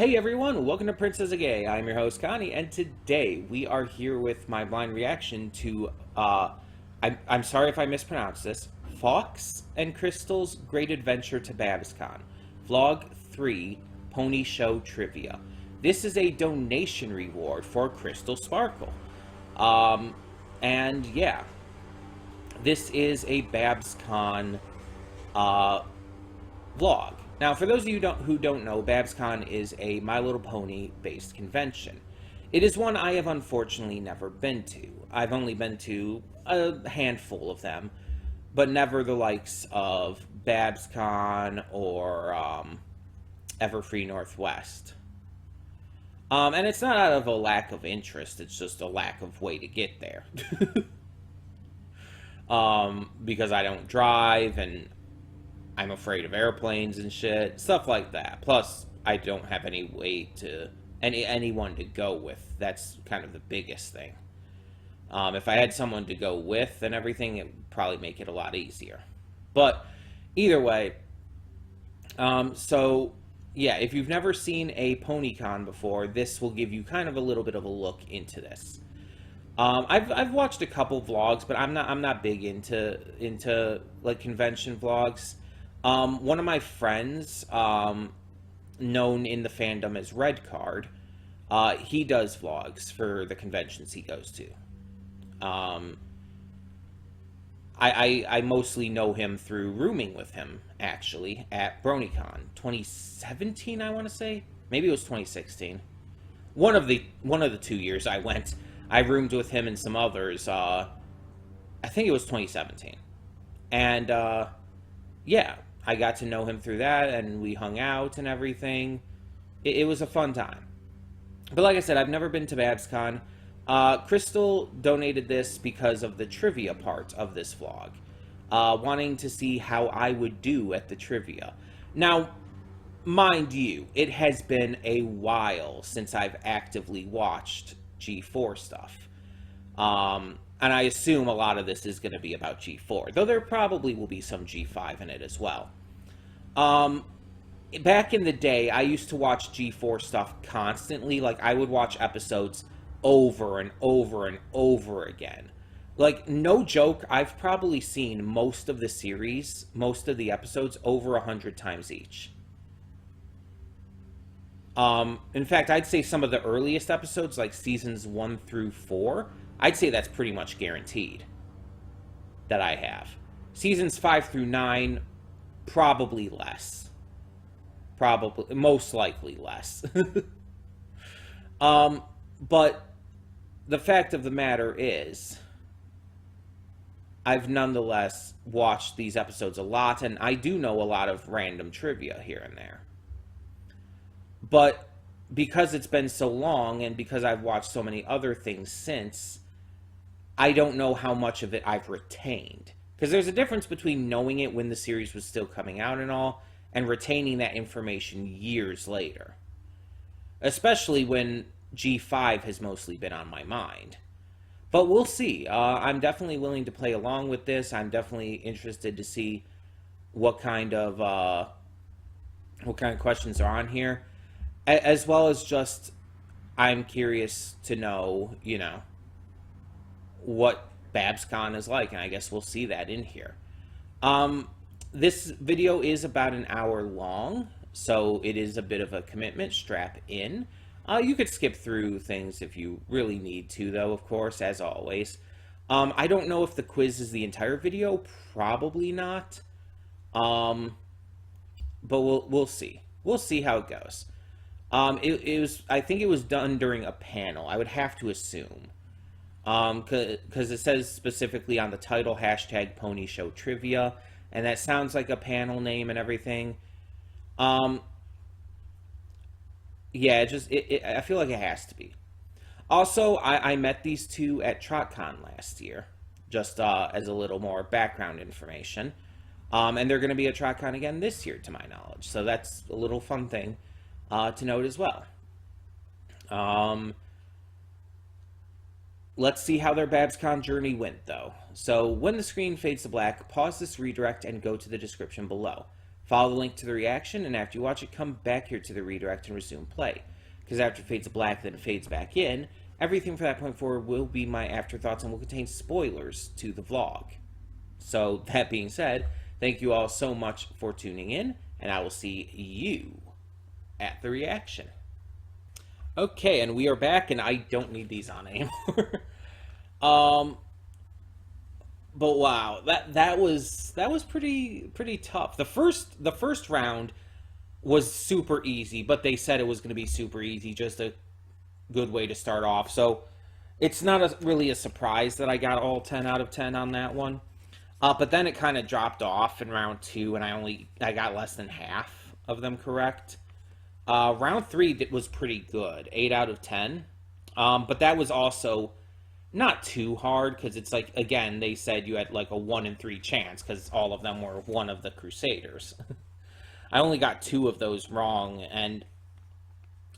Hey everyone, welcome to Princess Gay. I'm your host Connie, and today we are here with my blind reaction to I'm sorry if I mispronounced this, Phaux and Crystal's Great Adventure to Babscon, Vlog 3, Pony Show Trivia. This is a donation reward for Crystal Sparkle. And yeah, this is a Babscon vlog. Now, for those of you who don't know, Babscon is a My Little Pony-based convention. It is one I have unfortunately never been to. I've only been to a handful of them, but never the likes of Babscon or Everfree Northwest. And it's not out of a lack of interest, it's just a lack of way to get there. Because I don't drive, and I'm afraid of airplanes and shit, stuff like that. Plus, I don't have any way to, anyone to go with. That's kind of the biggest thing. If I had someone to go with and everything, it would probably make it a lot easier. But, either way, so, yeah, if you've never seen a PonyCon before, this will give you kind of a little bit of a look into this. I've watched a couple vlogs, but I'm not big into like convention vlogs. One of my friends, known in the fandom as Red Card, he does vlogs for the conventions he goes to. I mostly know him through rooming with him, actually, at BronyCon 2017, I want to say. Maybe it was 2016. One of the 2 years I went, I roomed with him and some others. I think it was 2017. And, yeah, I got to know him through that, and we hung out and everything. It was a fun time. But like I said, I've never been to Babscon. Crystal donated this because of the trivia part of this vlog. Wanting to see how I would do at the trivia. Now, mind you, it has been a while since I've actively watched G4 stuff. And I assume a lot of this is going to be about G4, though there probably will be some G5 in it as well. Back in the day, I used to watch G4 stuff constantly. Like, I would watch episodes over and over and over again. Like, no joke, I've probably seen most of the series, most of the episodes, over 100 times each. In fact, I'd say some of the earliest episodes, like seasons 1 through 4, I'd say that's pretty much guaranteed that I have. Seasons 5 through 9, probably less. Probably, most likely less. But the fact of the matter is, I've nonetheless watched these episodes a lot, and I do know a lot of random trivia here and there. But because it's been so long, and because I've watched so many other things since, I don't know how much of it I've retained. Because there's a difference between knowing it when the series was still coming out and all, and retaining that information years later. Especially when G5 has mostly been on my mind. But we'll see. I'm definitely willing to play along with this. I'm definitely interested to see what kind of questions are on here. As well as just, I'm curious to know, you know, what Babscon is like, and I guess we'll see that in here. This video is about an hour long, so it is a bit of a commitment. Strap in. You could skip through things if you really need to, though, of course, as always. I don't know if the quiz is the entire video. Probably not. But we'll see. We'll see how it goes. It was, I think it was done during a panel. I would have to assume. Because it says specifically on the title, hashtag Pony Show Trivia, and that sounds like a panel name and everything. Yeah, I feel like it has to be. Also, I met these two at TrotCon last year, just as a little more background information. And they're going to be at TrotCon again this year, to my knowledge. So that's a little fun thing to note as well. Let's see how their Babscon journey went, though. So, when the screen fades to black, pause this redirect and go to the description below. Follow the link to the reaction, and after you watch it, come back here to the redirect and resume play. Because after it fades to black, then it fades back in, everything from that point forward will be my afterthoughts and will contain spoilers to the vlog. So, that being said, thank you all so much for tuning in, and I will see you at the reaction. Okay, and we are back, and I don't need these on anymore. But wow, that was pretty tough. The first round was super easy, but they said it was going to be super easy, just a good way to start off. So it's not really a surprise that I got all 10 out of 10 on that one. But then it kind of dropped off in round 2, and I got less than half of them correct. Round 3 was pretty good, 8 out of 10. But that was also not too hard, because it's like, again, they said you had like a 1 in 3 chance, because all of them were one of the Crusaders. I only got 2 of those wrong, and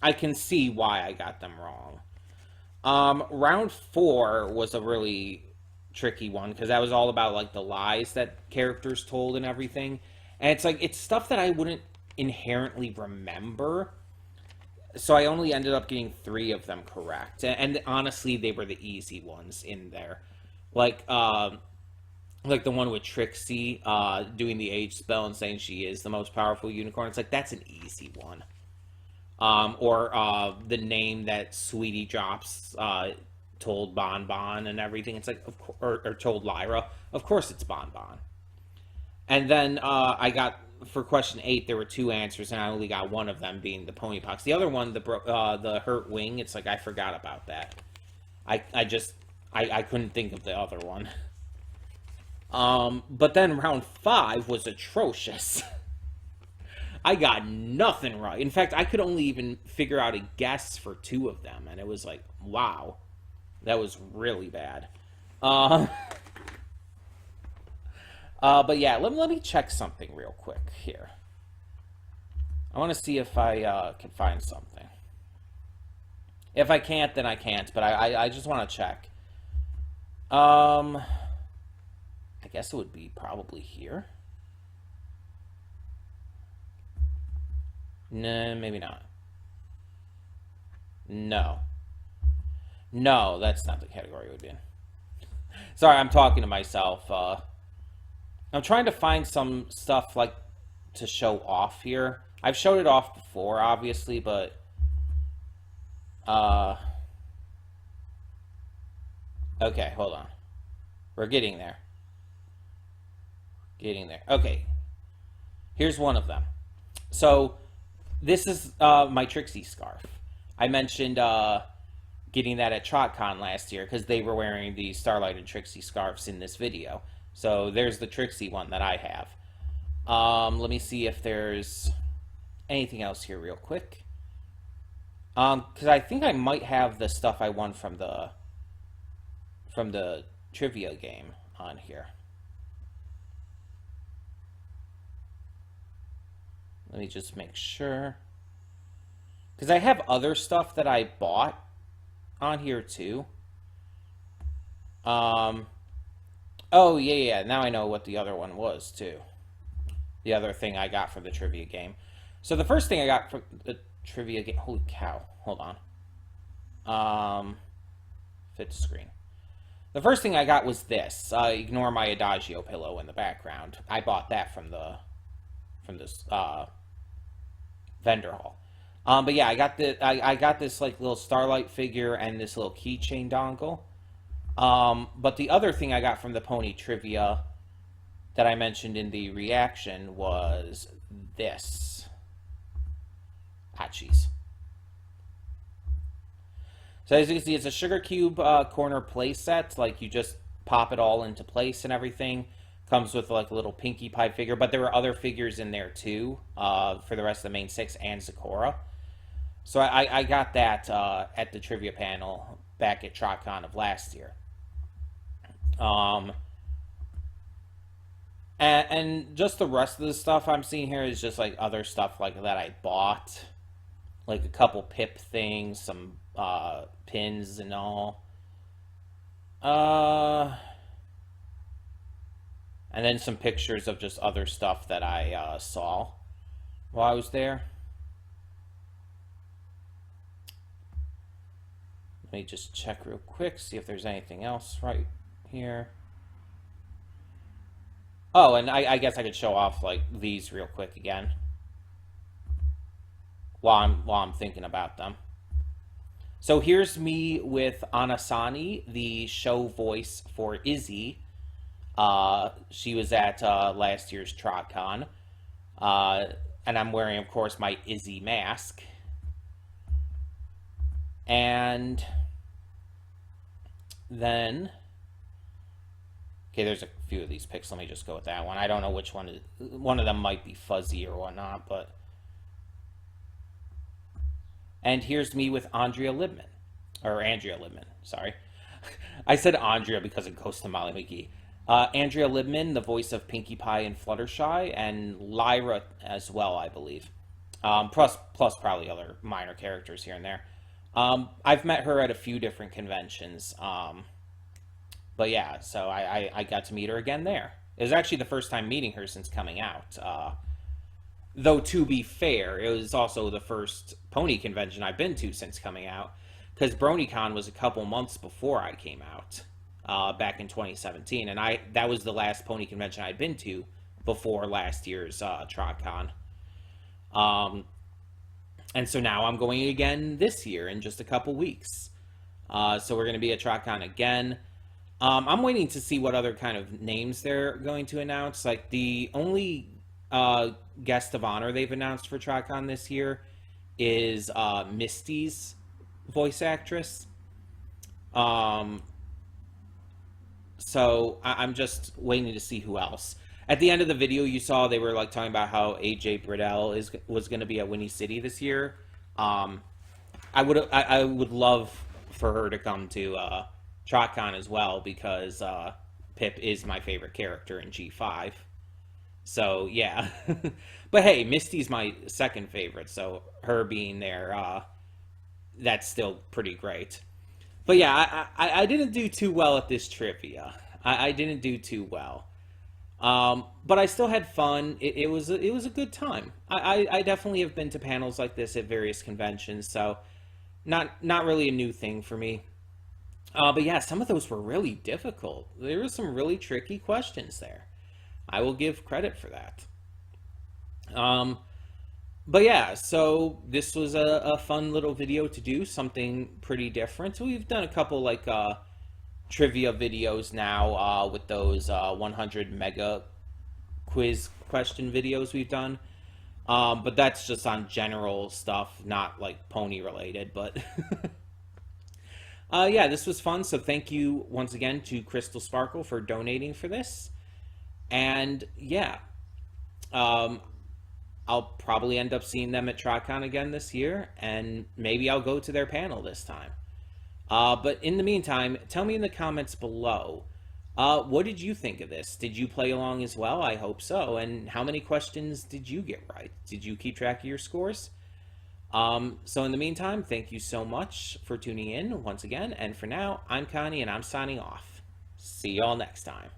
I can see why I got them wrong. Round 4 was a really tricky one, because that was all about like the lies that characters told and everything. And it's like, it's stuff that I wouldn't inherently remember. So I only ended up getting 3 of them correct. And honestly, they were the easy ones in there. Like the one with Trixie doing the age spell and saying she is the most powerful unicorn. It's like, that's an easy one. Or the name that Sweetie drops told Bon Bon and everything. It's like, or told Lyra. Of course it's Bon Bon. And then I got, for question 8, there were 2 answers, and I only got 1 of them being the pony pox. The other one, the hurt wing, it's like I forgot about that. I couldn't think of the other one. But then round 5 was atrocious. I got nothing right. In fact, I could only even figure out a guess for 2 of them, and it was like, wow, that was really bad. But yeah, let me check something real quick here. I want to see if I can find something. If I can't, then I can't, but I just want to check. I guess it would be probably here. No, maybe not. No. No, that's not the category it would be in. Sorry, I'm talking to myself. I'm trying to find some stuff like to show off here. I've showed it off before, obviously, but okay, hold on. We're getting there. Getting there. Okay. Here's one of them. So this is my Trixie scarf. I mentioned getting that at TrotCon last year because they were wearing the Starlight and Trixie scarves in this video. So there's the Trixie one that I have. Let me see if there's anything else here real quick. Because I think I might have the stuff I won from the trivia game on here. Let me just make sure. Because I have other stuff that I bought on here too. Oh, yeah, now I know what the other one was, too. The other thing I got from the trivia game. So the first thing I got from the trivia game... Holy cow. Hold on. Fit to screen. The first thing I got was this. Ignore my Adagio pillow in the background. I bought that from this vendor hall. But yeah, I got this like little Starlight figure and this little keychain dongle. But the other thing I got from the pony trivia that I mentioned in the reaction was this. Hot cheese. So as you can see, it's a sugar cube corner play set. Like you just pop it all into place and everything. Comes with like a little Pinkie Pie figure, but there were other figures in there too for the rest of the main 6 and Zecora. So I got that at the trivia panel back at TrotCon of last year. And just the rest of the stuff I'm seeing here is just like other stuff like that I bought, like a couple pip things, some pins and all. And then some pictures of just other stuff that I saw while I was there. Let me just check real quick, see if there's anything else right here. Oh, and I guess I could show off like these real quick again while I'm thinking about them. So here's me with Anasani, the show voice for Izzy. She was at last year's TrotCon. And I'm wearing, of course, my Izzy mask. And then, okay, there's a few of these pics. Let me just go with that one. I don't know which one. One of them might be fuzzy or whatnot, but. And here's me with Andrea Libman. Sorry. I said Andrea because it goes to Molly McGee. Andrea Libman, the voice of Pinkie Pie and Fluttershy, and Lyra as well, I believe. Plus probably other minor characters here and there. I've met her at a few different conventions. But yeah, so I got to meet her again there. It was actually the first time meeting her since coming out. Though, to be fair, it was also the first pony convention I've been to since coming out, because BronyCon was a couple months before I came out, back in 2017, and that was the last pony convention I'd been to before last year's TrotCon. And so now I'm going again this year in just a couple weeks. So we're going to be at TrotCon again. I'm waiting to see what other kind of names they're going to announce. Like, the only guest of honor they've announced for TrotCon this year is Misty's voice actress. So I'm just waiting to see who else. At the end of the video you saw, they were like talking about how AJ Bridell was going to be at Winnie City this year. I would love for her to come to TrotCon as well, because Pip is my favorite character in G5. So, yeah. But hey, Misty's my second favorite, so her being there, that's still pretty great. But yeah, I didn't do too well at this trivia. I didn't do too well. But I still had fun. It was a good time. I definitely have been to panels like this at various conventions, so not really a new thing for me. But yeah, some of those were really difficult. There were some really tricky questions there. I will give credit for that. But yeah, so this was a fun little video to do, something pretty different. So we've done a couple like trivia videos now with those 100 mega quiz question videos we've done. But that's just on general stuff, not like pony related, but yeah, this was fun. So thank you once again to Crystal Sparkle for donating for this. And yeah, I'll probably end up seeing them at TrotCon again this year, and maybe I'll go to their panel this time. But in the meantime, tell me in the comments below, what did you think of this? Did you play along as well? I hope so. And how many questions did you get right? Did you keep track of your scores? So in the meantime, thank you so much for tuning in once again. And for now, I'm Connie, and I'm signing off. See y'all next time.